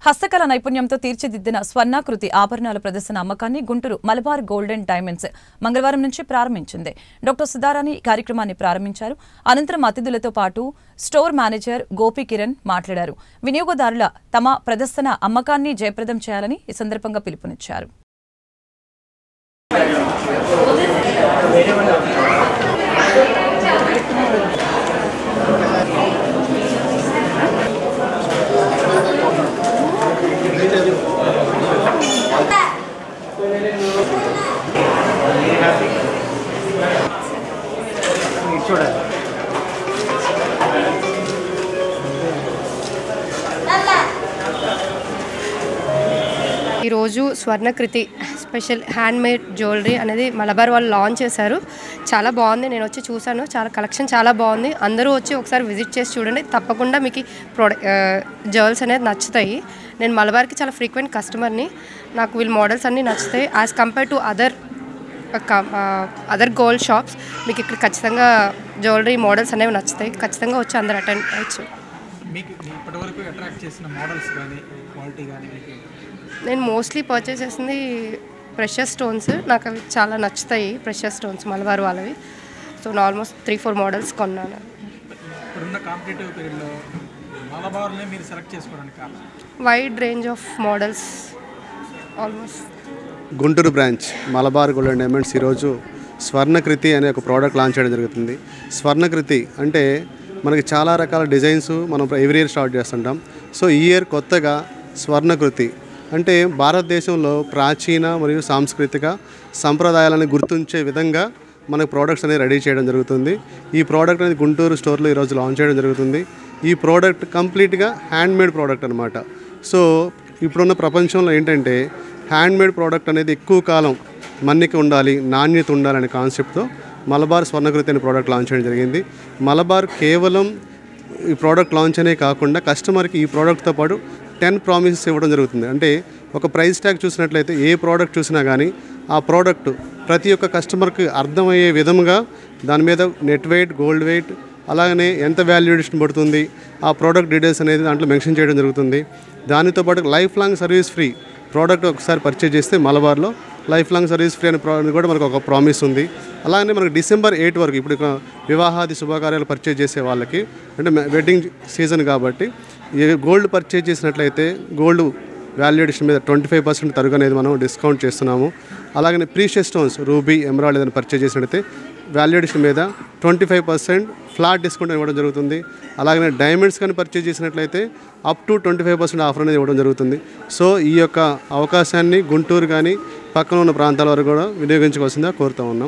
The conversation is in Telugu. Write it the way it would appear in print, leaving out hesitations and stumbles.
హస్తకళ నైపుణ్యంతో తీర్చిదిద్దిన స్వర్ణాకృతి ఆభరణాల ప్రదర్శన అమ్మకాన్ని Guntur Malabar gold and diamonds మంగళవారం నుంచి ప్రారంభించింది. డాక్టర్ సుధారాణి ఈ కార్యక్రమాన్ని ప్రారంభించారు. అనంతరం అతిథులతో పాటు స్టోర్ మేనేజర్ గోపి కిరణ్ మాట్లాడారు. వినియోగదారుల తమ ప్రదర్శన అమ్మకాన్ని జయప్రదం చేయాలని ఈ సందర్భంగా పిలుపునిచ్చారు. ఈరోజు స్వర్ణకృతి స్పెషల్ హ్యాండ్మేడ్ జ్యువెలరీ అనేది మలబార్ వాళ్ళు లాంచ్ చేశారు. చాలా బాగుంది. నేను వచ్చి చూశాను. చాలా కలెక్షన్ చాలా బాగుంది. అందరూ వచ్చి ఒకసారి విజిట్ చేసి చూడండి. తప్పకుండా మీకు జ్యువెల్స్ అనేది నచ్చుతాయి. నేను మలబార్కి చాలా ఫ్రీక్వెంట్ కస్టమర్ని. నాకు వీళ్ళ మోడల్స్ అన్నీ నచ్చుతాయి. As compare to other gold shops మీకు ఇక్కడ ఖచ్చితంగా జ్యువెలరీ మోడల్స్ అనేవి నచ్చుతాయి. ఖచ్చితంగా వచ్చి అందరు అటెండ్ అయ్యచ్చు. నేను మోస్ట్లీ పర్చేస్ చేసింది ప్రెషర్ స్టోన్స్. నాకు అవి చాలా నచ్చుతాయి. ప్రెషర్ స్టోన్స్ మలబార్ వాళ్ళవి. సో ఆల్మోస్ట్ 3-4 మోడల్స్ కొన్నాను. Wide range of models almost. Guntur branch Malabar gold and diamonds ఈరోజు స్వర్ణకృతి అనే ఒక ప్రోడక్ట్ లాంచ్ చేయడం జరుగుతుంది. స్వర్ణకృతి అంటే మనకి చాలా రకాల డిజైన్స్ మనం ఎవ్రీ ఇయర్ స్టార్ట్ చేస్తుంటాం. సో ఈ ఇయర్ కొత్తగా స్వర్ణకృతి అంటే భారతదేశంలో ప్రాచీన మరియు సాంస్కృతిక సంప్రదాయాలను గుర్తించే విధంగా మనకు ప్రోడక్ట్స్ అనేది రెడీ చేయడం జరుగుతుంది. ఈ ప్రోడక్ట్ అనేది గుంటూరు స్టోర్లో ఈరోజు లాంచ్ చేయడం జరుగుతుంది. ఈ ప్రోడక్ట్ కంప్లీట్గా హ్యాండ్మేడ్ ప్రోడక్ట్ అనమాట. సో ఇప్పుడున్న ప్రపంచంలో ఏంటంటే హ్యాండ్మేడ్ ప్రోడక్ట్ అనేది ఎక్కువ కాలం మన్నిక ఉండాలి, నాణ్యత ఉండాలనే కాన్సెప్ట్తో మలబార్ స్వర్ణకృతి అనే ప్రోడక్ట్ లాంచ్ చేయడం జరిగింది. మలబార్ కేవలం ఈ ప్రోడక్ట్ లాంచ్ అనే కాకుండా కస్టమర్కి ఈ ప్రోడక్ట్తో పాటు 10 ప్రామిసెస్ ఇవ్వడం జరుగుతుంది. అంటే ఒక ప్రైస్ ట్యాగ్ చూసినట్లయితే ఏ ప్రోడక్ట్ చూసినా కానీ ఆ ప్రోడక్ట్ ప్రతి ఒక్క కస్టమర్కి అర్థమయ్యే విధంగా దాని మీద నెట్ వెయిట్, గోల్డ్ వెయిట్, అలాగనే ఎంత వాల్యుయేషన్ పడుతుంది ఆ ప్రోడక్ట్ డీటెయిల్స్ అనేది దాంట్లో మెన్షన్ చేయడం జరుగుతుంది. దానితో పాటు life long service free. Product ఒకసారి పర్చేజ్ చేస్తే మలబార్లో లైఫ్ లాంగ్ సర్వీస్ ఫ్రీ అనే కూడా మనకు ఒక ప్రామిస్ ఉంది. అలాగే మనకు December 8 వరకు ఇప్పుడు వివాహాది శుభకార్యాలు పర్చేజ్ చేసే వాళ్ళకి అంటే వెడ్డింగ్ సీజన్ కాబట్టి గోల్డ్ పర్చేజ్ చేసినట్లయితే గోల్డ్ వాల్యుయేషన్ మీద 25% తరుగు అనేది మనం డిస్కౌంట్ చేస్తున్నాము. అలాగే ప్రీషియస్ స్టోన్స్, రూబీ, ఎమరాల్డ్ ఏదైనా పర్చేజ్ చేసినట్లయితే వాల్యుయేషన్ మీద 25% ఫ్లాట్ డిస్కౌంట్ ఇవ్వడం జరుగుతుంది. అలాగే డైమండ్స్ కానీ పర్చేజ్ చేసినట్లయితే అప్ టు 25% ఆఫర్ అనేది ఇవ్వడం జరుగుతుంది. సో ఈ యొక్క అవకాశాన్ని గుంటూరు కానీ పక్కన ఉన్న ప్రాంతాల వరకు కూడా వినియోగించుకోవాల్సిందిగా కోరుతూ ఉన్నాం.